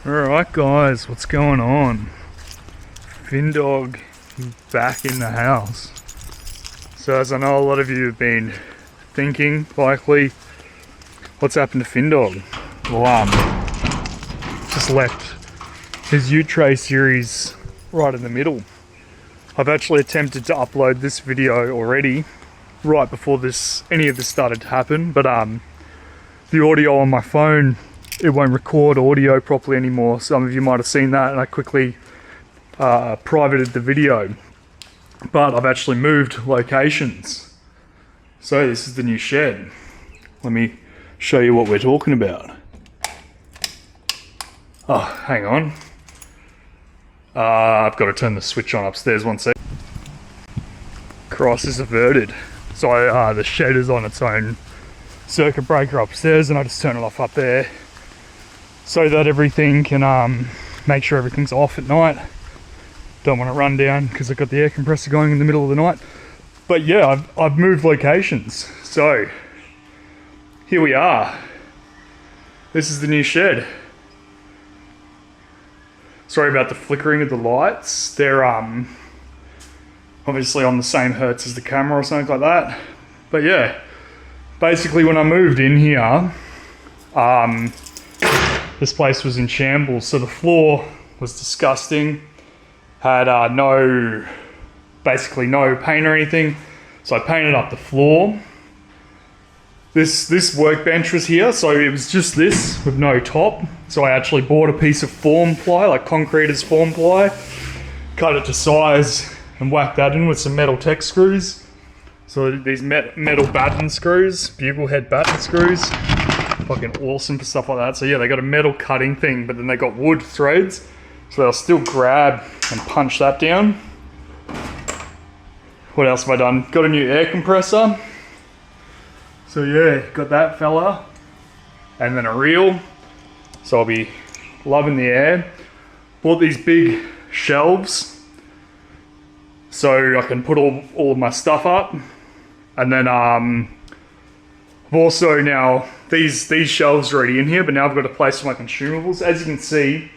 Alright guys, what's going on? Finndawg back in the house. So as I know a lot of you have been thinking, likely, what's happened to Finndawg? Well, just left his U-Tray series right in the middle. I've actually attempted to upload this video already, right before any of this started to happen, but the audio on my phone, it won't record audio properly anymore. Some of you might have seen that, and I quickly privated the video. But I've actually moved locations. So this is the new shed. Let me show you what we're talking about. Oh, hang on. I've got to turn the switch on upstairs one sec. Cross is averted. So the shed is on its own circuit breaker upstairs, and I just turn it off up there so that everything can make sure everything's off at night. Don't want to run down because I've got the air compressor going in the middle of the night. But yeah, I've moved locations. So here we are. This is the new shed. Sorry about the flickering of the lights. They're obviously on the same hertz as the camera or something like that. But yeah, basically when I moved in here, this place was in shambles. So the floor was disgusting. Had basically no paint or anything. So I painted up the floor. This workbench was here, so it was just this with no top. So I actually bought a piece of form ply, like concrete as form ply, cut it to size and whacked that in with some metal tech screws. So these metal batten screws, bugle head batten screws, fucking awesome for stuff like that. So yeah, they got a metal cutting thing, but then they got wood threads, so they'll still grab and punch that down. What else have I done? Got a new air compressor. So yeah, got that fella. And then a reel. So I'll be loving the air. Bought these big shelves so I can put all of my stuff up. And then I've also now, these shelves are already in here, but now I've got a place for my consumables. As you can see,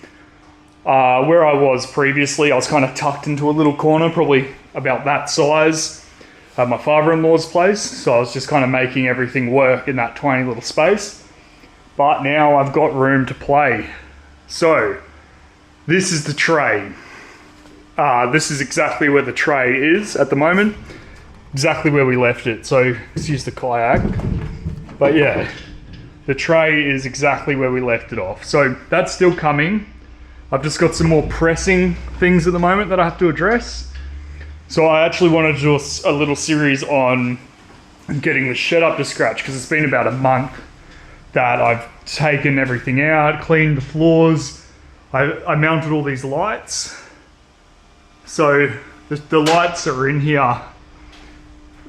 where I was previously, I was kind of tucked into a little corner, probably about that size, at my father-in-law's place. So I was just kind of making everything work in that tiny little space. But now I've got room to play. So this is the tray. This is exactly where the tray is at the moment. Exactly where we left it. So let's use the kayak. But yeah, the tray is exactly where we left it off. So that's still coming. I've just got some more pressing things at the moment that I have to address. So I actually wanted to do a little series on getting the shed up to scratch, because it's been about a month that I've taken everything out, cleaned the floors. I mounted all these lights. So the lights that are in here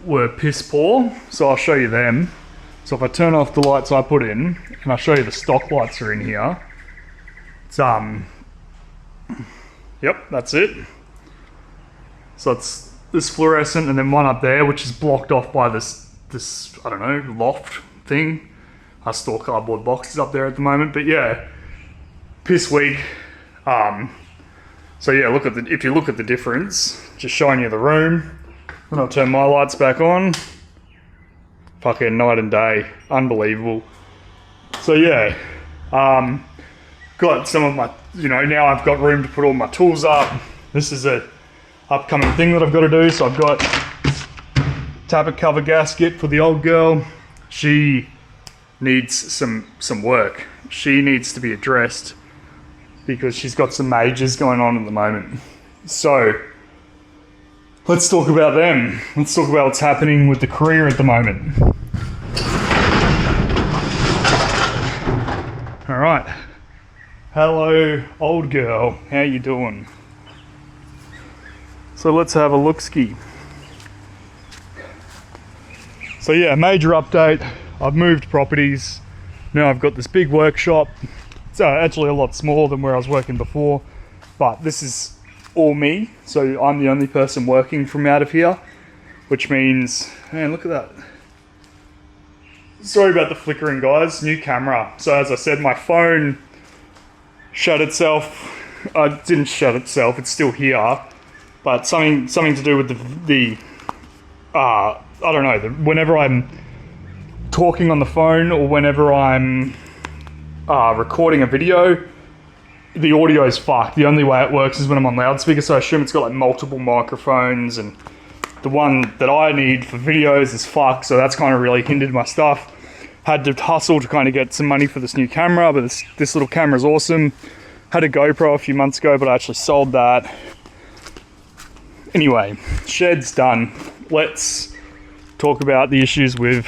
were piss poor, so I'll show you them. So if I turn off the lights I put in, and I'll show you the stock lights that are in here. It's yep, that's it. So it's this fluorescent, and then one up there which is blocked off by this I don't know, loft thing. I store cardboard boxes up there at the moment, but yeah, piss weak. So yeah, if you look at the difference, just showing you the room. When I turn my lights back on, fucking night and day, unbelievable. So yeah, got some of my, now I've got room to put all my tools up. This is a upcoming thing that I've got to do. So I've got tappet cover gasket for the old girl. She needs some work. She needs to be addressed because she's got some majors going on at the moment. So let's talk about them. Let's talk about what's happening with the career at the moment. All right. Hello, old girl. How you doing? So let's have a look-ski. So yeah, major update. I've moved properties. Now I've got this big workshop. It's actually a lot smaller than where I was working before, but this is all me. So I'm the only person working from out of here, which means, man, look at that. Sorry about the flickering, guys. New camera. So as I said, my phone shut itself. It didn't shut itself, it's still here. But something to do with the I don't know, whenever I'm talking on the phone or whenever I'm recording a video, the audio is fucked. The only way it works is when I'm on loudspeaker, so I assume it's got like multiple microphones, and the one that I need for videos is fucked, so that's kind of really hindered my stuff. Had to hustle to kind of get some money for this new camera, but this little camera is awesome. Had a GoPro a few months ago, but I actually sold that. Anyway, shed's done. Let's talk about the issues with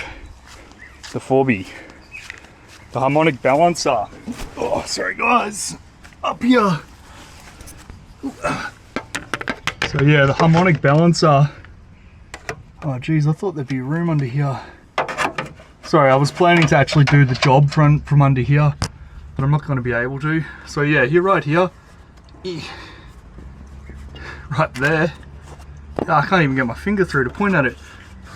the 4B. The harmonic balancer. Oh, sorry guys. Up here. So yeah, the harmonic balancer. Oh geez, I thought there'd be room under here. Sorry, I was planning to actually do the job from under here, but I'm not going to be able to. So yeah, here, right here. Right there. I can't even get my finger through to point at it.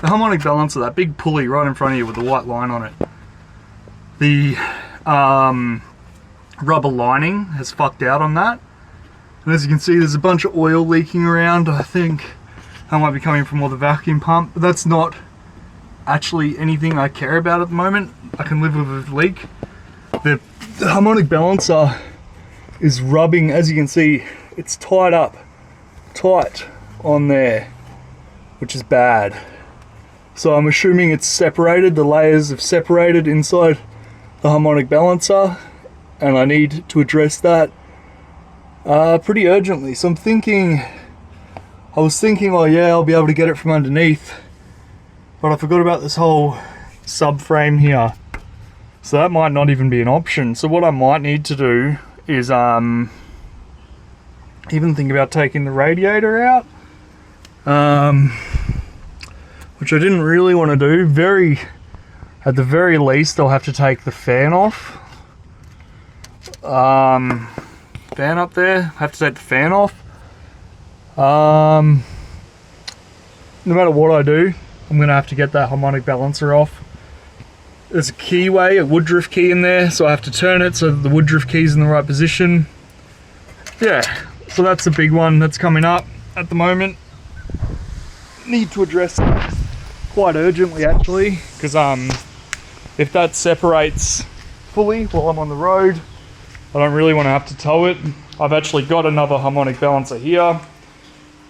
The harmonic balancer, that big pulley right in front of you with the white line on it. The rubber lining has fucked out on that. And as you can see, there's a bunch of oil leaking around. I think that might be coming from all the vacuum pump, but that's not actually anything I care about at the moment. I can live with a leak. The harmonic balancer is rubbing, as you can see, it's tied up tight on there, which is bad. So I'm assuming it's separated, the layers have separated inside the harmonic balancer, and I need to address that pretty urgently. So I was thinking, oh yeah, I'll be able to get it from underneath, but I forgot about this whole subframe here. So that might not even be an option. So what I might need to do is even think about taking the radiator out, which I didn't really want to do. At the very least, I'll have to take the fan off. Fan up there, have to take the fan off. No matter what I do, I'm gonna have to get that harmonic balancer off. There's a keyway, a Woodruff key in there, so I have to turn it so that the Woodruff key's in the right position. Yeah, so that's the big one that's coming up at the moment. Need to address that quite urgently actually, because if that separates fully while I'm on the road, I don't really want to have to tow it. I've actually got another harmonic balancer here,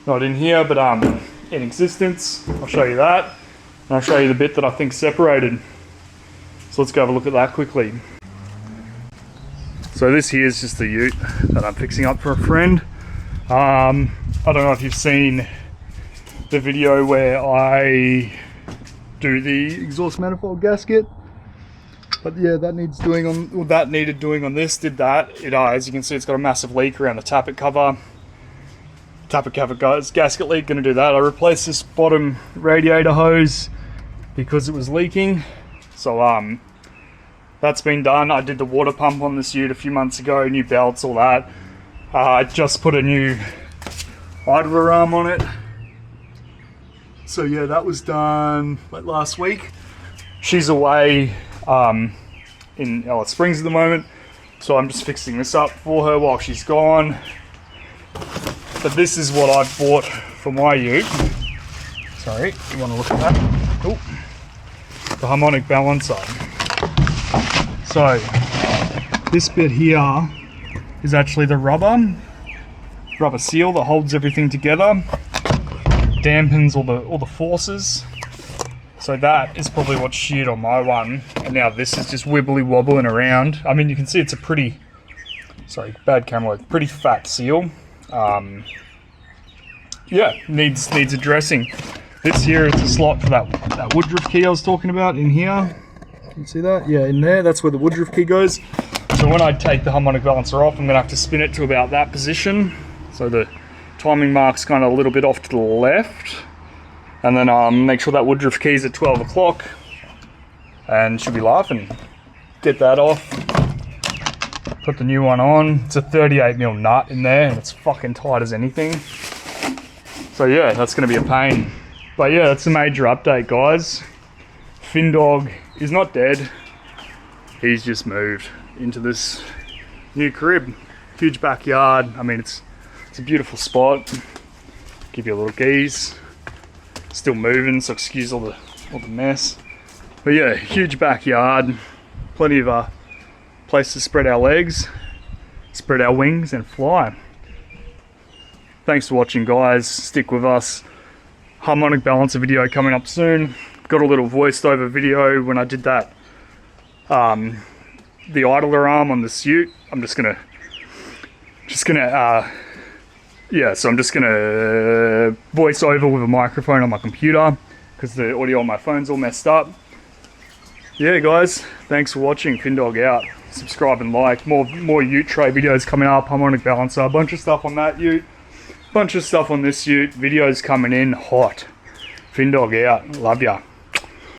not in here, but in existence. I'll show you that, and I'll show you the bit that I think separated. So let's go have a look at that quickly. So this here is just the ute that I'm fixing up for a friend. I don't know if you've seen the video where I do the exhaust manifold gasket, but yeah, that needs doing on, well, that needed doing on this, did that. It as you can see, it's got a massive leak around the tappet cover. Tappet cover guys, gasket leak, gonna do that. I replaced this bottom radiator hose because it was leaking. So that's been done. I did the water pump on this ute a few months ago, new belts, all that. I just put a new idler arm on it. So yeah, that was done like last week. She's away in Alice Springs at the moment, so I'm just fixing this up for her while she's gone. But this is what I bought for my ute. Sorry, you want to look at that? Oh, the harmonic balancer. So this bit here is actually the rubber seal that holds everything together, dampens all the forces. So that is probably what's sheared on my one, and now this is just wibbly wobbling around. I mean, you can see it's a pretty, sorry, bad camera work, pretty fat seal. Yeah, needs addressing. This here is the slot for that Woodruff key I was talking about in here. Can you see that? Yeah, in there, that's where the Woodruff key goes. So when I take the harmonic balancer off, I'm gonna have to spin it to about that position. So the timing mark's kind of a little bit off to the left. And then make sure that Woodruff key's at 12 o'clock. And she'll be laughing. Get that off. Put the new one on. It's a 38mm nut in there, and it's fucking tight as anything. So yeah, that's gonna be a pain. But yeah, that's a major update, guys. Finndawg is not dead. He's just moved into this new crib. huge backyard. I mean, it's a beautiful spot. Give you a little gaze. Still moving, so excuse all the mess. But yeah, huge backyard. Plenty of place to spread our legs, spread our wings, and fly. Thanks for watching, guys. Stick with us. Harmonic balancer video coming up soon. Got a little voiced over video when I did that. The idler arm on the suit. I'm just gonna voice over with a microphone on my computer because the audio on my phone's all messed up. Yeah, guys, thanks for watching. Finndawg out. Subscribe and like. More ute tray videos coming up. Harmonic balancer. A bunch of stuff on that ute. Bunch of stuff on this ute. Videos coming in hot. Finndawg out. Love ya.